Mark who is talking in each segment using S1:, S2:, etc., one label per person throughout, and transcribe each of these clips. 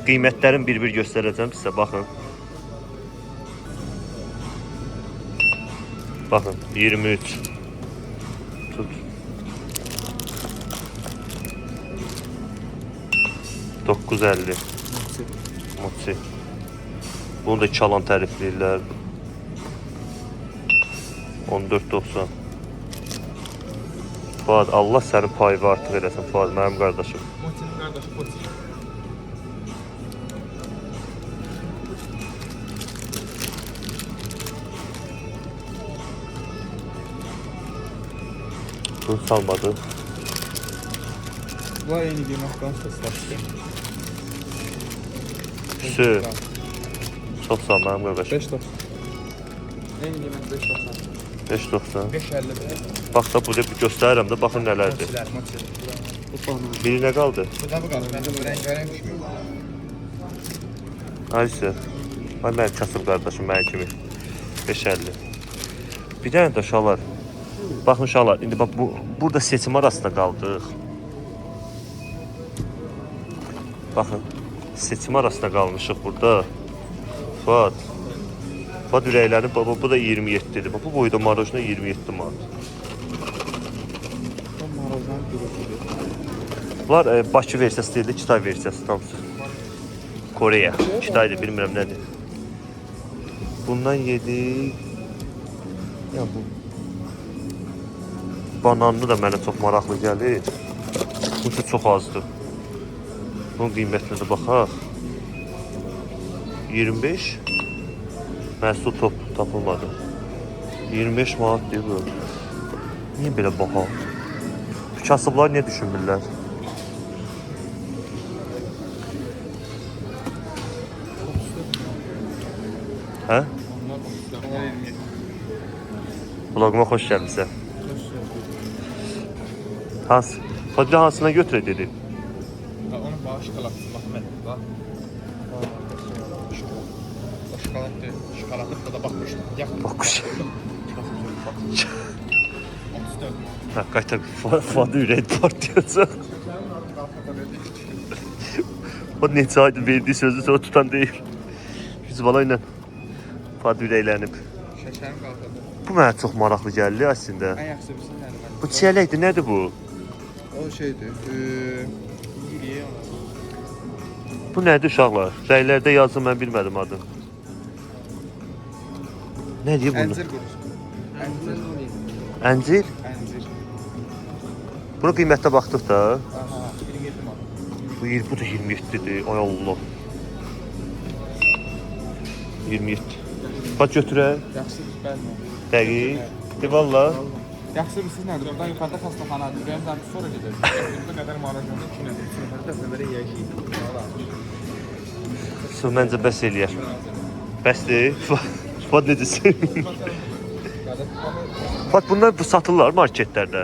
S1: Qiymətlərin bir-bir göstərəcəm sizə, baxın. Baxın, 23. Tut. 950. Mochi. Bunu da çalan tərifləyirlər. 14.90. Fuad, Allah sənin payını artıq eləsin, Fuad, mənim qardaşım.
S2: Moçinin qardaşı Poçi.
S1: Bunu salmadı.
S2: Bu eyni qiymət qalsa satışdır.
S1: Sü. Çox sağ ol, mənim qardaşım.
S2: 5.90. Eyni qiymət 5.90.
S1: 5.90.
S2: 5.50.
S1: Bax da burada bir göstərirəm də, baxın nələrdir.
S2: Moçilər.
S1: Biri nə qaldı?
S2: Bu da bu qalır. Məndə bu rəng düşmür.
S1: Aysə. Ay mənim kasıb qardaşım, mənim kimi. 5.50. Bir dənə də uşaqlar. Baxın uşaqlar, indi bax burada seçim arasında qaldıq. Baxın, seçim arasında qalmışıq burada. Fuad. Fuad ürəkləri, baba bu da 27-dir. Bu boyda marojna 27 manat.
S2: Bu marozdan biridir.
S1: Bunlar Bakı versiyası deyil, Kitay versiyası tamsı. Koreya, Kitaydır, bilmirəm nədir. Bundan yedik. Ya bu bananlı da mənə çox maraqlı gəlir. Bu da çox azdır. Bunun qiymətinə də baxaq. 25. Məhsul tapılmadı. 25 manat deyil bu. Niyə belə baha? Bu kasıblar niyə düşünmürlər? Hə? Vloguma xoş gəlmişsən. Hansı? Fadil hansına götürə dedi?
S2: Onu bağış qalatsın, bax mən. Bax. Şokolatlı, şokolatlı da baxmışdım.
S1: Bakış.
S2: 34.
S1: Ha, qaytar Fadil ürək partiyası. O neçə aydır verdiyi sözü sonra tutan deyil. 100 bala ilə Fadil ürəklənib.
S2: Şəkərim qalxadı.
S1: Bu mənə çox maraqlı gəldi əslində.
S2: Ən yaxşı bilsin nədir mən.
S1: Bu çiyələkdir, nədir bu?
S2: O şeydir. Yiriyə ona.
S1: Bu nədir uşaqlar? Rəylərdə yazdım, mən bilmədim adını. Nə deyir bunu?
S2: Əncir qurusu. Əncir.
S1: Əncir?
S2: Əncir.
S1: Bunu qiymətə baxdıq da.
S2: Aha, 27 manat.
S1: Bu da 27-dir. Ay Allah. 27. Bax götürək.
S2: Yaxşı, bəli.
S1: Dəqiq. De valla.
S2: Yaxşı bilsin nədir? Oradan yuxarıda xəstəxanadır. Ürəyim zəmsi sonra gedir. Burada qədər maraqlanır. 2 nəfər, 3 nəfər dəfələrə yiyəcəyik.
S1: Su məncə bəs eləyər. Bəsdir. Fad necəsin? Fad bunlar bu satırlar marketlərdə.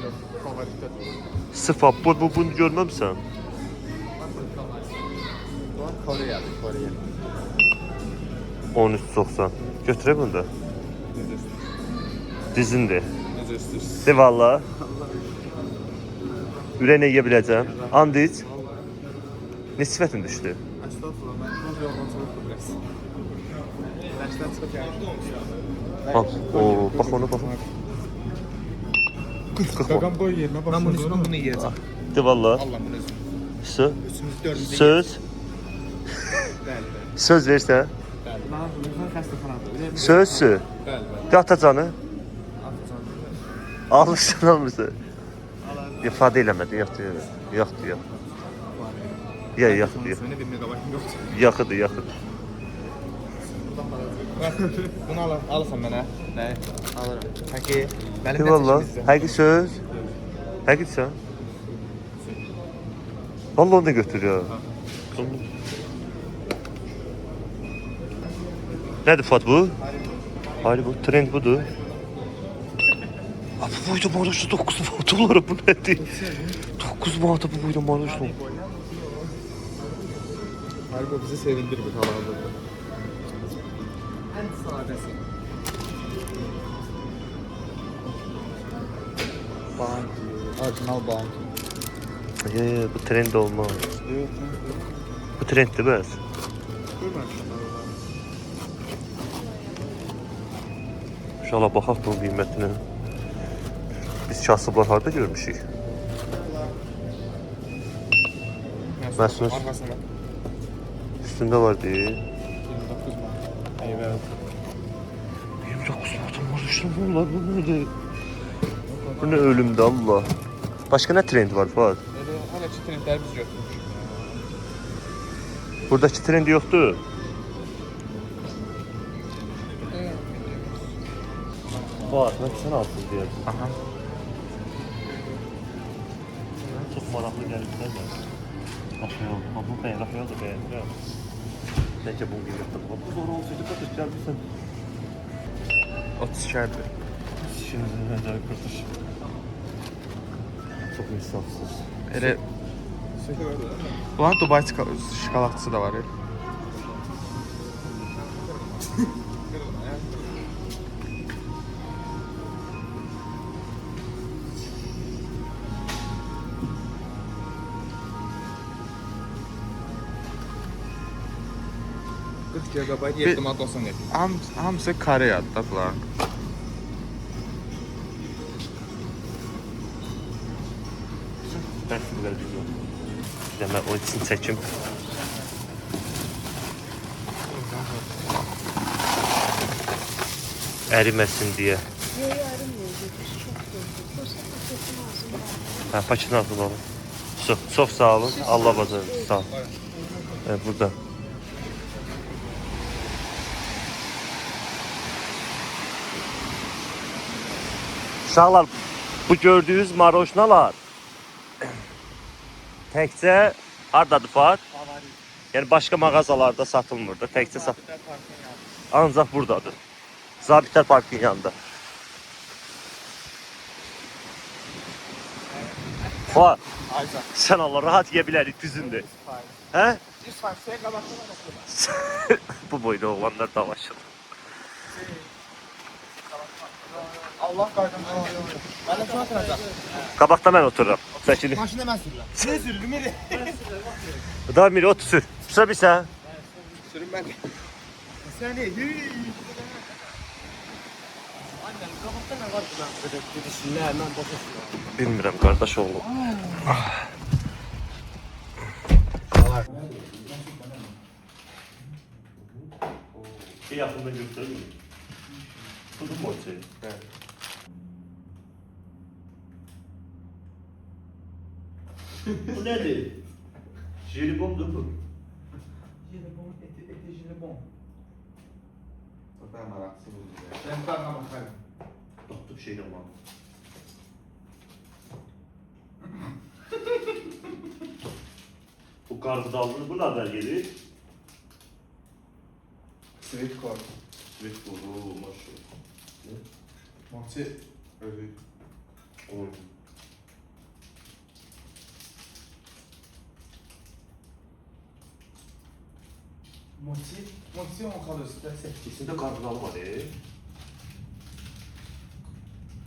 S2: Yox, favoritədir.
S1: Sıfa, bunu görməmsən?
S2: Bu Koreyadır, Koreya.
S1: 13.90. Götürək bunu da.
S2: Necə istəyirsən?
S1: Dizindir.
S2: Necə istəyirsən?
S1: De valla. Ürəyinə yeyə biləcəm. And iç. Ne sifətin düşdü?
S2: Estağfurullah, mən çox yorğunçuluqdur biraz. Dərsdən çıxıb gəlmişdim.
S1: Bax, bax ona bax.
S2: Qaqam boy yerinə baxın. Mən bunun üstündən bunu yiyəcəm.
S1: De valla.
S2: Allah'ın bunu üstündən.
S1: Söz.
S2: Üçümüz dördümüzdə
S1: Söz.
S2: Bəli,
S1: Söz versən.
S2: bəli. Mən bunu xəstəxanadır.
S1: Sözsü.
S2: Bəli, bəli.
S1: De atacanı.
S2: Atacağım.
S1: Alırsan almırsan. İfadə eləmədi. Yoxdur. Yoxdur. Yoxdur, yoxdur.
S2: Sonra bir megabaytım yoxdur.
S1: Yaxıdır, yaxıdır.
S2: Bunu alırsan mənə. Nə? Alırım. Peki, mənim
S1: De valla. Həqiqi söz. Həqiqsən. Valla onu da götür ya. Nədir Fat bu? Hayır bu trend budur. Abi bu boyda marajda 9 manat olar bu nədir? 9 manat bu boyda marajda.
S2: Hayır bu bizi sevindirir bu hal-hazırda. En sadesi. Bounty, orijinal Bounty.
S1: Bu trend olmaz.
S2: Yok,
S1: Bu trenddir bəs.
S2: Görməmişəm mən onları.
S1: İnşallah baxaq bunun qiymətinə. Biz kasıblar harda görmüşük? Məhsunuz
S2: Arxasında
S1: üstündə var deyil.
S2: 29 manat. Evet.
S1: 29 manatım var işte bunlar. Bu nedir? Bu ne ölümdü Allah. Başka ne trend var Fuat?
S2: Elə hələ ki trendləri biz götürmüşük.
S1: Buradaki trend yoktu. Fuat ne sen alsın diye.
S2: Aha.
S1: Çok meraklı gelmişler de. Rafael, bu ben Rafael da beğendim. Nece bunu getirdim. Bu zor olsaydı katışacağım sen.
S2: 32 ərdir.
S1: Şimdi ne acayip kurtuş. Çok insafsız.
S2: Elə Ulan Dubai şokoladçısı da var. GB 7 manat olsun dedi. Hamısı kare yadda bunlar.
S1: Ben size böyle biliyorum. Hemen o için çekim. Erimesin diye. Ha, paçın altında olun. Çok sağ olun. Allah bazı sağ olun. Evet, burada. Uşaqlar, bu gördüğünüz marojnalar təkcə hardadır Fuat? Yəni başqa mağazalarda satılmır da, təkcə ancaq buradadır. Zabitlər Parkın yanında. Fuat, sən Allah rahat yeyə bilərik, düzündür. Hə? Bu boyda oğlanlar dalaşır.
S2: Allah qaydan. Mən də şuna oturacaq.
S1: Qabaqda mən otururam. Çəkilin.
S2: Maşını mən sürürəm. Sən sürürüm elə.
S1: Daha biri otur sür. Sür bir sən.
S2: Sürüm mən. Sən nə? Annem, qabaqda nə var ki mən belə gedişinlər, mən başa düşürəm.
S1: Bilmirəm qardaş oğlum. Bir yaxında göstərmir. Tudun mu o şey?
S2: Evet.
S1: Bu nedir? Jelibondur bu.
S2: Jelibon, eti jelibon. Ben maraksız oldum ya. Ben tadına bakarım.
S1: Tatlı bir şey de var. Bu kargıdalını bu nereden gelir?
S2: Sweet corn.
S1: Sweet corn, maşallah. Ne?
S2: Mochi. Özü.
S1: Oy.
S2: Mochi 10 kalorisi de 8.
S1: İçinde kargıdalı var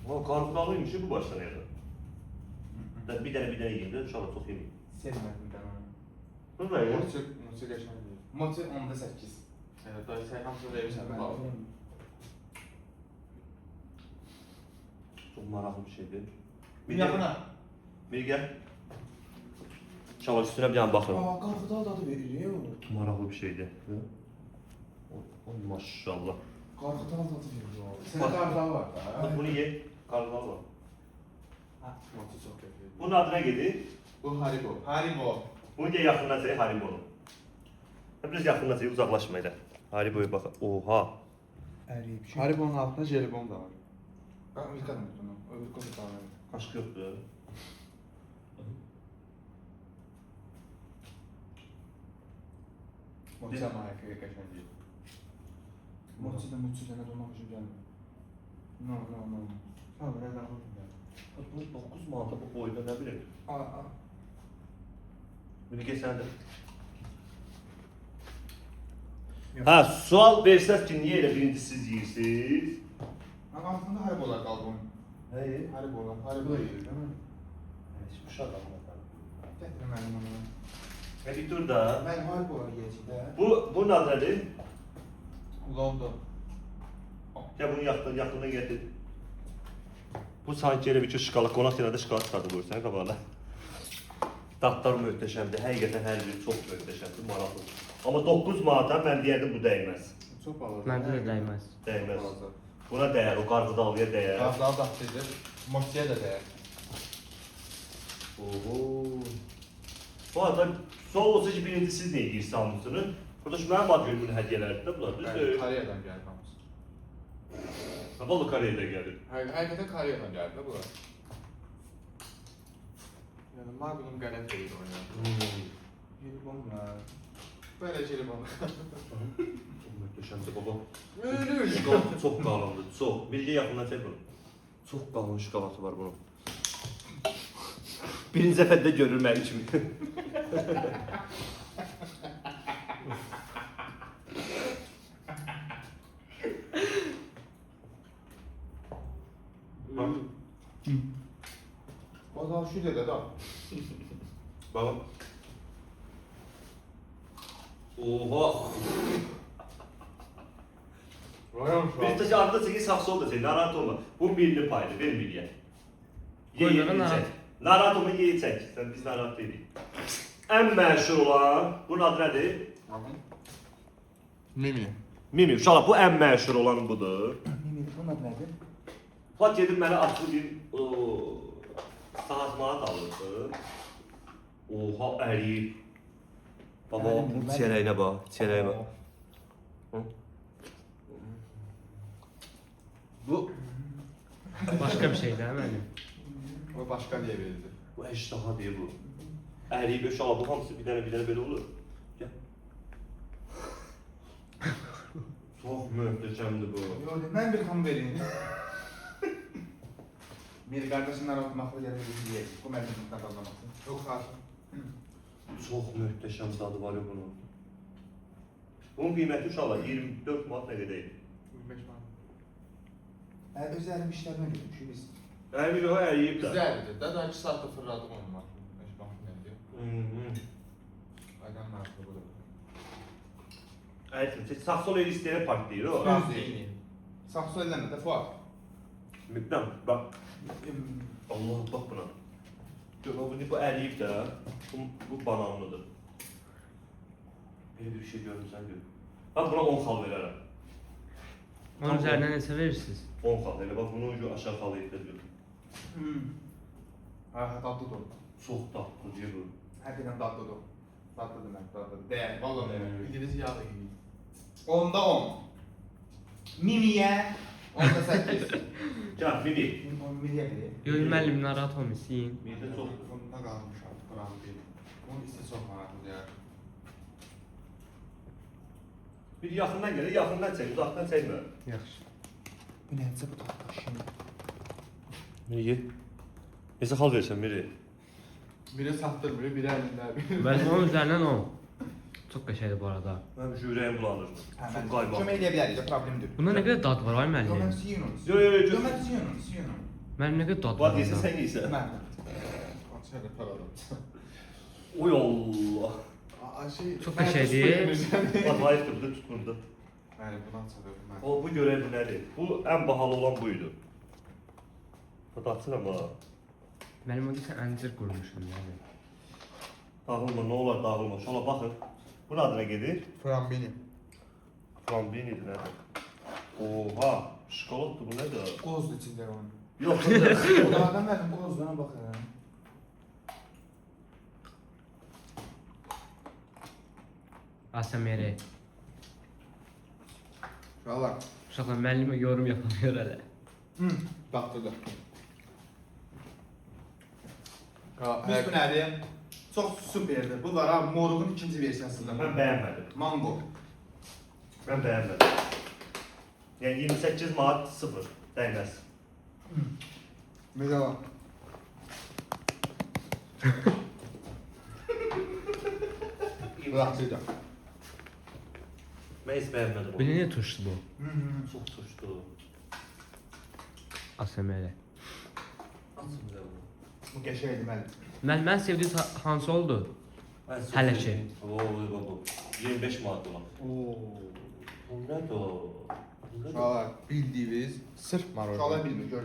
S1: Ama kargıdalıymış bu baştan yani. Ben bir tane yiyeyim de inşallah çok yemeyeyim.
S2: Sevmedim ben onu.
S1: Bu ne ya?
S2: Mochi geçen değil. Mochi 10'da 8. Evet, dayı sen hamsını verirsen ben alayım.
S1: Çok meraklı bir şeydi.
S2: Bir yakına.
S1: Bir gel. Şaval üstüne bir tane bakın.
S2: Kargıdal tadı veriliyor.
S1: Meraklı bir şeydi. Maşallah.
S2: Kargıdal tadı veriyor. Senin kargıdal var da.
S1: Bak bunu ye. Kargıdal var.
S2: Ha, Mochi çok kötü.
S1: Bunun adına gidi.
S2: Bu Haribo. Haribo.
S1: Bunu ye yakınlaştırın Haribo'nu. Hepiniz yakınlaştırın uzaklaşmayın. Haribo'ya bakın. Oha.
S2: Haribo'nun altında jelibon da var. Ben ilk adım bunu. Öbür konuda var.
S1: Kaşık yoktu ya.
S2: Mochi ama hayır kaçan değil. Mochi'den ona hoşum gelmiyor. No. Tamam, ben daha hoşum gelmiyor.
S1: Bu 9 manata bu boyda ne bileyim.
S2: Aa.
S1: Bunu geçen de. Ha, sual versək ki, niye elə birinci siz yiyirsiniz?
S2: Altında Haribo'lar kaldı onun.
S1: Hey.
S2: Haribo da yiyor değil mi?
S1: Hiç uşaq almadan.
S2: Getirin benim onu.
S1: Bir dur da.
S2: Mən harp olar yeyəcək də.
S1: Bu nədir?
S2: London.
S1: Ya bunu yaxına getir. Bu sanki elə bir ki şokolad, qonaq yerində şokolad tadı qoyursan qabağına. Dadlar möhtəşəmdir. Həqiqətən hər biri çox möhtəşəmdir, maraqlıdır. Amma 9 manata mən deyərdim bu dəyməz.
S2: Çox balaca.
S3: Məndə də dəyməz.
S1: Dəyməz. Buna dəyər, o qarğıdalıya dəyər.
S2: Qazlar dadlıdır. Motiyə də dəyər.
S1: Oho. Bu arada sual olsa ki birinci siz ne yeyirsiniz hamısını? Burada şu mənim ad günümün hədiyyələrdir də bunlar, düzdür?
S2: Koreyadan gəldi hamısı.
S1: Vallahi Koreya'da gəlir.
S2: Həqiqətən Koreyadan gəldi də bunlar. Yəni Magnum qələt deyil o ya. Jelibonlar. Belə jelibonlar.
S1: Möhtəşəmdir baba.
S2: Öyle.
S1: Şokolatı çox qalındır, çox. Bilgi yaxından çək bunu. Çox qalın şokolatı var bunun. Birinci dəfədə görür mənim kimi.
S2: O da şu dedi da.
S1: Baba. Oha.
S2: Royan şu an.
S1: Bir de arada çekin sağ sol da çek, narahat olma. Bu birli paylı, bir milyon.
S3: Qoymadan narahat.
S1: Narahat olma, yeyi çək. Sen biz narahat dedik. En məşhur olan, bunun adı nədir?
S2: Mimi.
S1: Mimi, uşaqlar bu en məşhur olan budur.
S2: Mimi, bunun adı nədir?
S1: Bak dedim mənə atlı bir saat manat alırdı. Oha əriyib. Baba,
S2: Ərim,
S1: çiyələyinə bax, çiyələyinə bax. Hı? Bu,
S3: Başqa bir şey də mənim.
S2: O başqa deyə verildi.
S1: bu əjdaha deyir bu. Əriyib uşaqlar, bu hamısı bir dənə belə olur. Gəl. Çox möhtəşəmdir bu.
S2: Yox, mən bir xam vereyim. Bir qardaşımdan oxumaqla gəlib yeyək. Bu mənim qazanlamasın. Yox, xaçım.
S1: Çox möhtəşəm dadı var ya bunun. Bunun qiyməti uşaqlar 24 manat nə qədər idi?
S2: 25 manat. Öz əlim işlərinə götürmüşük biz.
S1: Əriyib o əriyib də.
S2: Güzeldi. Daha 2 saatdə fırladım onu maşını. 5 maşın nədir? Aydan maraqlı bu da.
S1: Əriyib, saxsol el istəyənə park deyir o.
S2: Söz deyil. Sakso elləmə də fuar.
S1: Müqdəm, bax. Allah, bax buna. Gör, bu əriyib də, bu bananlıdır. Belə bir şey görmüsən gör. Bax buna 10 xal verərəm.
S3: Onun üzərinə nəsə verirsiniz?
S1: 10 xal, elə bax bunun ucu aşağı xalı etdir.
S2: Ha, tatlıdır.
S1: Çox tatlıdır bu.
S2: Həqiqətən tatlıdır. Tatlıdır mən, tatlıdır. Dəyər, vallahi dəyər.
S4: Bildiğiniz yağ da iyi.
S2: Onda 10. Mimiyə onda 8.
S1: Gəl, mini.
S2: 10 milliyə bilir.
S3: Yox, müəllim narahat olmayın.
S1: Midə çox.
S2: Bunda qalmış artıq, buranı deyil. Onun hissi çox maraqlıdır yəni.
S1: Bir yaxından gəlir, yaxından çək, uzaqdan çəkmə.
S3: Yaxşı.
S2: Bu necə bu tatlı şimdi?
S1: Miri. Neçə xal versən Miri?
S2: Biri satdırmıyor, biri əlində.
S3: Müəllim onun üzərindən 10. Çox qəşəngdir bu arada.
S1: Mənim şu ürəyim bulanır.
S2: Hə,
S1: Çox
S2: mən
S1: qayba.
S2: kömək eləyə bilərik, problem deyil.
S3: Bunda nə qədər dad var, ay
S2: Yox, mən
S3: müəllim?
S2: siyin onu.
S1: Yo, yo, yo,
S2: Yox, mən siyin onu, siyin onu.
S3: Müəllim nə qədər dad
S1: Bax
S3: var
S1: deyirsən,
S3: onda?
S1: sən yeysən.
S2: Mən. Açarı paradım.
S1: Oy Allah.
S2: Şey,
S3: Çox qəşəngdir.
S1: Bax, hayıfdır, bu da tutmurdu.
S2: Bəli, bunu açarım mən.
S1: O, bu görək bu nədir? Bu ən bahalı olan buydu. Bax, açıram ha.
S3: Müəllim o deyirsən əncir qurmuşum yəni.
S1: Dağılma, nə olar dağılma. Şola baxın. Bu adına gedir?
S2: Frambini.
S1: Flambinidir nədir? Oha, şokoladdır bu nədir?
S2: Qozdur içində onun.
S1: Yox,
S2: Onlardan verdim qozlarına baxın.
S3: ASMR.
S2: Uşaqlar.
S3: Uşaqlar müəllimə yorum yapamıyor hələ.
S2: Tatlıdır. Biz bu nədir? Çox superdir. Bu var ha, moruğun ikinci versiyasıdır.
S1: mən bəyənmədim.
S2: Mango.
S1: Mən bəyənmədim. Yəni 28 manat 0 dəyməz.
S2: Medala. Bıraxsıydı.
S1: Mən heç bəyənmədim.
S3: Belə niyə turşdu bu?
S1: Çox turşdu.
S3: ASMR.
S1: Açın da bu.
S2: Bu qəşəngdir mənim.
S3: Mən sevdiyiniz hansı oldu? Hələ ki.
S1: Oo, 25 manat olan.
S2: Oo.
S1: Bu nədir o?
S2: Uşaqlar bildiyiniz sırf maroj. Uşaqlar bilmir, gör.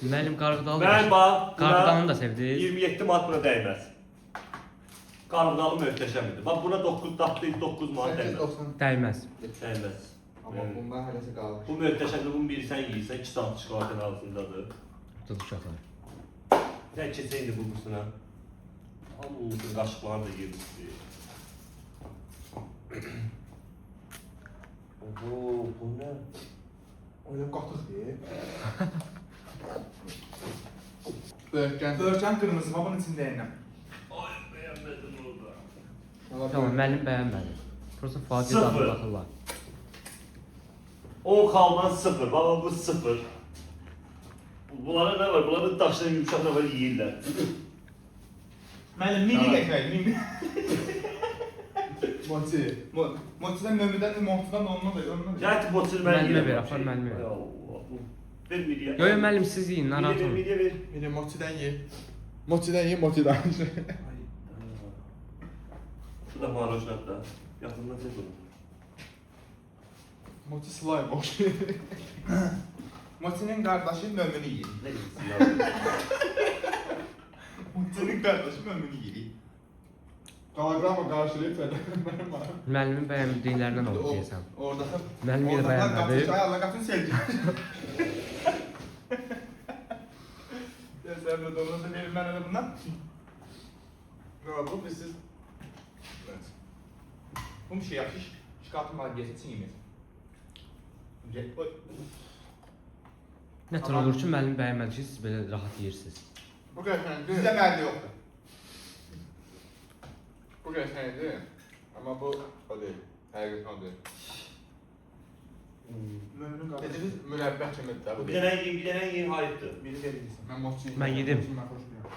S3: Müəllim qarğıdalı.
S1: Mən bax,
S3: Qarğıdalını da sevdiniz.
S1: 27 manat buna dəyməz. Qarğıdalı möhtəşəmdir. Bax buna 9 tapdı, 9 manat dəyməz.
S2: 890.
S3: Dəyməz.
S1: Dəyməz.
S2: Amma bundan hələsi qalır.
S1: Bu möhtəşəmdir, bunun biri sən yeyirsən, 2 saat şokoladın altındadır.
S3: Tut uşaqlar.
S1: Sən keçəyindi bu qusuna. Hamımızın qaşıqlarını da yemişdi. Oho, bu nə?
S2: Öyle qatıq deyil. Börkən qırmızı, babın içində yenə.
S1: Ay, bəyənmədim orada.
S3: Tamam, müəllim bəyənmədi. Prosta Fatih
S1: Sıfır.
S3: dadı baxırlar.
S1: 10 xaldan 0, baba bu 0. Bunlara nə var? Bunların daşları yumuşaq nə var yeyirlər.
S2: Müəllim, mini gətirək, mini. Moti. Motidən nömrədən, montudan ondan da, ondan da.
S1: Gəl ki, boçunu mən
S3: Müəllimə
S1: yeyirəm.
S3: ver, apar müəllimə ver.
S1: Ay Allah. Ver milliyə.
S3: Yo yo müəllim siz yiyin, narahat olmayın.
S1: Milliyə ver.
S2: Mini motidən ye. Motidən ye, motidən.
S1: Şu da marojlat da. Yaxından çək bunu.
S2: Moti slime oxşayır. Motinin qardaşı nömrəni yeyir.
S1: Nə bilsin ya?
S2: Motinin qardaşı nömrəni yeyir. Qalagrama qarşılayıb mənim var.
S3: Müəllimin bəyəndiklərindən oldu deyəsən.
S2: Orada
S3: Müəllim yenə bəyənmədi.
S2: Allah qapını sevdi. Sen de donuzu verin ben de bundan. Ne oldu? Biz siz... Evet. Bu bir şey yapmış. Çıkartın bana geçsin yemeyiz.
S3: Nə tür olur ki, müəllim bəyənmədi ki, siz belə rahat yeyirsiniz.
S2: Bu geçen bizde mərdi yoktu. Bu geçeniydi. Ama bu o değil. Herkes o değil. Dediniz mürebbet çömette.
S1: Bir dənə yiyin, bir dənə yiyin, hayıbdır.
S2: Biri verilsin. Ben mofçuyum.
S3: Mən yedim.
S2: Ben hoşmuyorum.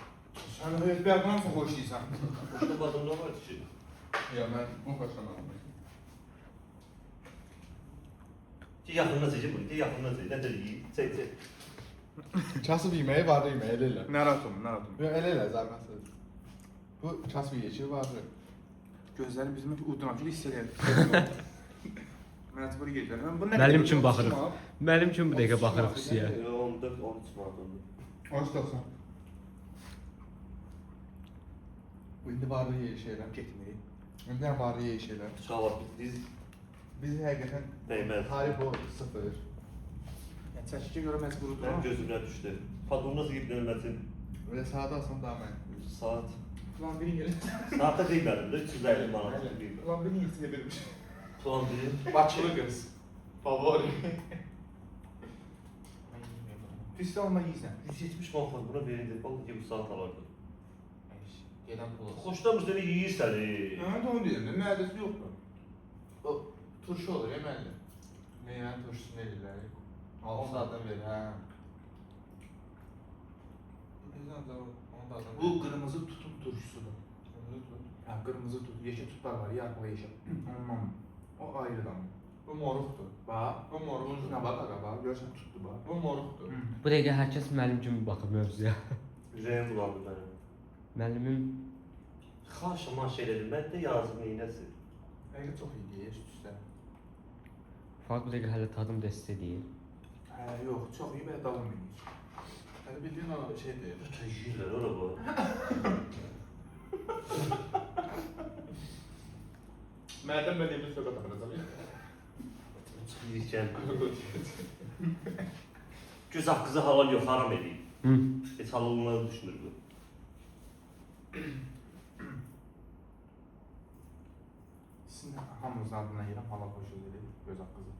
S2: Sen hayat bir adamdan mı hoş değilsen?
S1: Başqa badımda var ki.
S2: Ya ben o hoşlanmadım.
S1: Ki yaxından çəkir bunu, ki yaxından çək. Nədir yiyin? Çək.
S4: Kasıb yeməyi vardı yeməyi elə elə.
S2: Narahat olun, narahat olun.
S4: Yox, elə elə zəhmətsiz. Bu kasıb yeyişi vardı.
S2: Gözləri bizim uduna bir hiss edir. Məcbur gedir.
S3: Müəllim üçün baxırıq. Müəllim üçün bu dəqiqə baxırıq xüsusiyə.
S1: 14, 13 manat oldu.
S2: Hoş olsun.
S4: Bu indi vardı yeyişlər.
S2: Getməyi.
S4: İndi vardı yeyişlər.
S1: Uşaqlar,
S4: Biz həqiqətən
S1: dəyməz.
S4: Haribo 0.
S2: Yəni çəkikə görə məcburudur.
S1: Mənim gözümdən düşdü. Patron nasıl gidip dönməsin?
S4: Elə sadə alsam daha mən.
S1: Saat.
S2: Ulan biri gelir.
S1: Saatda bilmədim də 350 manat bilmədim.
S2: Ulan biri yetine verilmiş.
S1: Plan bilir.
S2: Bakılı kız. Favori. Piste olma yiysen.
S1: 170 manat buna verildi. Vallahi bu saat alardı.
S2: Gelen pul olsun.
S1: Xoşlamış dedi yeyirsən.
S2: Evet onu diyorum. Mühendisi yoktu. O turşu olur ya mühendis. Meyven turşusu ne dediler? 10 saatten beri ha. Bu kırmızı tutun turşusudur. Kırmızı tut. Ha kırmızı tut. Yeşil tutlar var. Yarpılı yeşil. O ayrıdan. Bu moruktur. Bak. Bu moruğun ucuna bak aga bak. Görsen tuttu bak. Bu moruktur.
S3: Bu dəqiqə hər kəs müəllim kimi baxır mövzuya.
S1: Ürəyim bulandı mənim.
S3: Müəllimim
S1: Xaş maş elədim. Mən də yazım neynəsin.
S2: Belki çok iyi diye üst üste.
S3: Fuat bu dəqiqə hələ tadım dəstə deyil.
S2: Yok çok iyi ve davam ediyor. Hadi bildiğin o şey değil.
S1: Yeyirlər ora bu.
S2: Madem ben evli sokak atacağım.
S1: Yiyirkən. Göz haqqızı halal yox, haram edeyim.
S3: Hı.
S1: Heç halal olmağı düşünür bu.
S2: Sizin hamınızın adına yerim halal hoşu dedi. Göz hakkızı.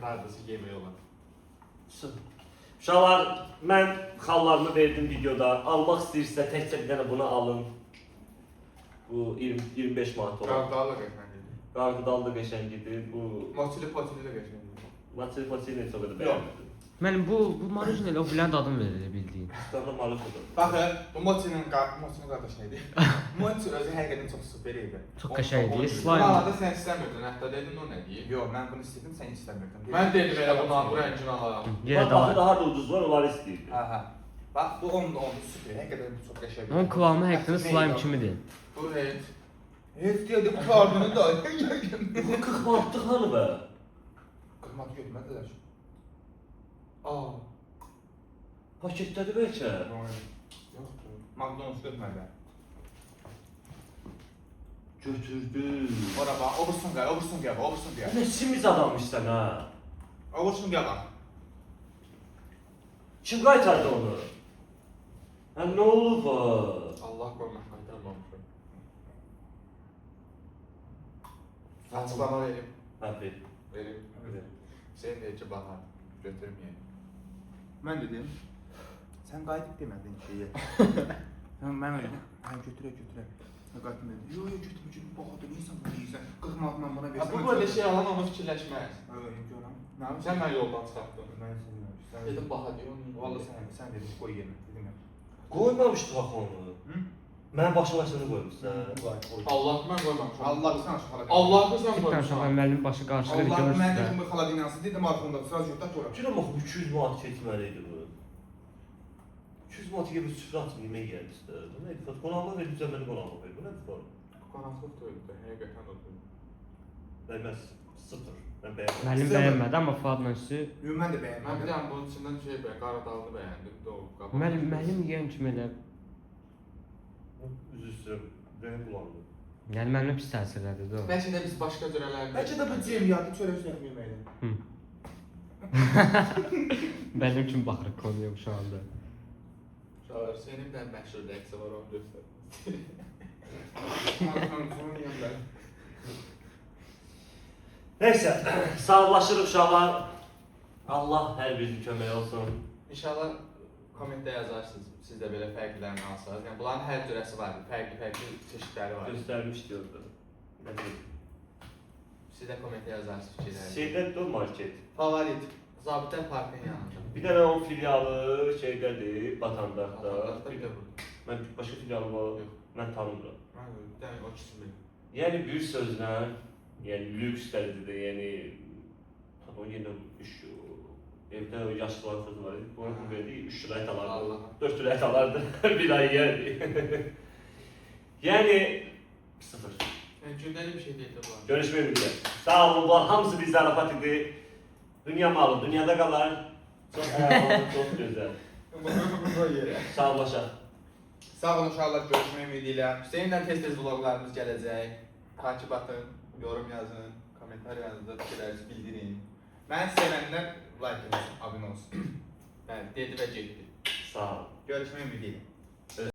S2: Neredeyse yemeği olan.
S1: Uşaqlar, mən xallarımı verdim videoda. Almaq istəyirsə təkcə bir dənə bunu alın. Bu 25 manat olan.
S2: Qardalı qəşəngdir.
S1: Qarğıdalı da qəşəngidir. Bu
S2: Moçili potili də qəşəngdir.
S1: Maçı nə çox da
S2: Yox.
S1: bəyənmədim.
S3: Müəllim bu marujin elə o bilən adını verir bildiyin.
S1: Üstadda malıqdır.
S2: Baxın, bu moçinin qardaşı nədir? Moçi özü həqiqətən çox super idi.
S3: Çox qəşəng idi, slime.
S2: Slime. Sən istəmirdin, hətta dedin o nə deyir? Yox, mən bunu istədim, sən istəmirdin. Mən dedim elə bunu bu rəngini alalım.
S3: Yenə
S1: Baxı
S3: daha
S1: daha da ucuz var, onları istəyirdi.
S2: Hə. Bax, bu 10'da 10 süper. Həqiqətən çox qəşəng.
S3: Onun kıvamı həqiqətən slime kimidir.
S2: Bu evet. Evet deyədi, bu kardını da.
S1: Bu 40 manatlıq hanı be?
S2: Qırmat götürmədilər.
S1: Paketdədir bəlkə.
S2: Yoxdur. McDonald's götürmədilər.
S1: Götürdü.
S2: Ora bax, obursun gəl, obursun gəl, obursun gəl.
S1: Ne simiz adammışsan ha?
S2: Obursun gəl bax.
S1: Kim qaytardı onu? Ha ne oldu bu?
S4: Allah qorumaq qaytarmamışam.
S2: Açıqlama verim.
S1: Hadi.
S4: Verim. Sen de ki bahar. Götürmeyeyim.
S2: Mən dedim. Sən qayıdıb demədin şeyi. Mən öyle. Hə götürə. Qayıtdım dedi. Yo götürmə. Bahadır, niyə bunu deyirsən? 40 manatla buna versən.
S4: Bu böyle şey alan onu fikirləşməz.
S2: görəm.
S4: Sen ben yoldan çıxartdın.
S2: Mən səni
S4: Dedim baha diyor.
S2: Vallahi sən dedin qoy yerinə. Dedim mən.
S1: Koymamışdı bak onu.
S2: Hı?
S1: Ben başına koymuşsun.
S4: Allah mən qoymamışam.
S2: Allah sən xala.
S4: Allah sən
S3: Bir tane
S4: qoymuşam.
S3: uşaq müəllim başı qarşıda
S2: Allah
S3: görürsüz
S2: mən
S3: də.
S2: dedim bu xala dinləsin dedim arxamda sıra yurtda görəm.
S1: Şuna bak 300 manat keçməliydi bu. 200 manat gibi süfrə atıb yemək yerdi işte. Bu neydi? Qonaqlıq verdi, düzəməni qonaqlıq verdi. Bu nədir bu?
S4: Qonaqlıq da öldü. Həqiqətən öldü.
S1: Dəyməz. Sıfır. Ben beğenmedim.
S3: Müəllim bəyənmədi, amma Fuadla üstü.
S2: Yo mən də
S4: Mən bir
S2: bəyənmədim.
S4: dənə bunun içindən şey Qaradağlı bəyəndim. Doğru.
S3: Müəllim yeyən kimi elə.
S1: Üzü üstə rəng bulandı.
S3: Yəni mənimlə pis təsir elədi də o.
S4: Bəlkə də biz başqa cürələrdə.
S2: Bəlkə də bu cəmiyyəti çörək yeməkdir.
S3: Müəllim kimi baxırıq konuya şu anda.
S4: Şahar senin də məşhur rəqsi var onu göstər.
S1: Neyse, sağlaşırıq uşaqlar. Allah hər birinizin kömək olsun.
S4: İnşallah kommentdə yazarsınız. Siz də belə fərqlərini alsanız. Yəni bunların hər cürəsi var. Fərqli çeşidləri var.
S1: Göstərmiş diyordu. Ne diyeyim?
S4: Siz də kommentə yazarsınız fikirlərinizi.
S1: Şeydə dur market.
S4: Favorit. Zabitlər Parkının yanında.
S1: Bir dənə onun filialı şeydədir, Batandaqda.
S4: Batandaqda bir də burada.
S1: Mən başqa filialı var,
S4: Yox.
S1: mən tanımıram.
S4: Mən bir dənə o ikisini bilmirəm.
S1: Yəni bir sözlə, yəni lüks dərəcədə, yəni o yenə evdə o yaşlılar sözü var idi. Bu verdi 3 lira et alardı.
S4: Allah.
S1: 4 lira et alardı. Bir ay yerdi. Yəni sıfır.
S4: Yəni gündəlik bir şey deyil də bu.
S1: Görüşmək üzrə. Sağ olun, bu hamısı bir zarafat idi. Dünya malı, dünyada qalar. Çox əla, çox gözəl. Sağlaşaq.
S2: Sağ olun uşaqlar, görüşmək ümidi ilə. Hüseynlə tez-tez vloglarımız gələcək. Takip atın, yorum yazın, komentar yazın, fikirlərinizi bildirin. Mən sevənlər like edin, abunə olsun.
S4: Bəli, dedi və getdi.
S1: Sağ olun.
S2: Görüşmək ümidi ilə.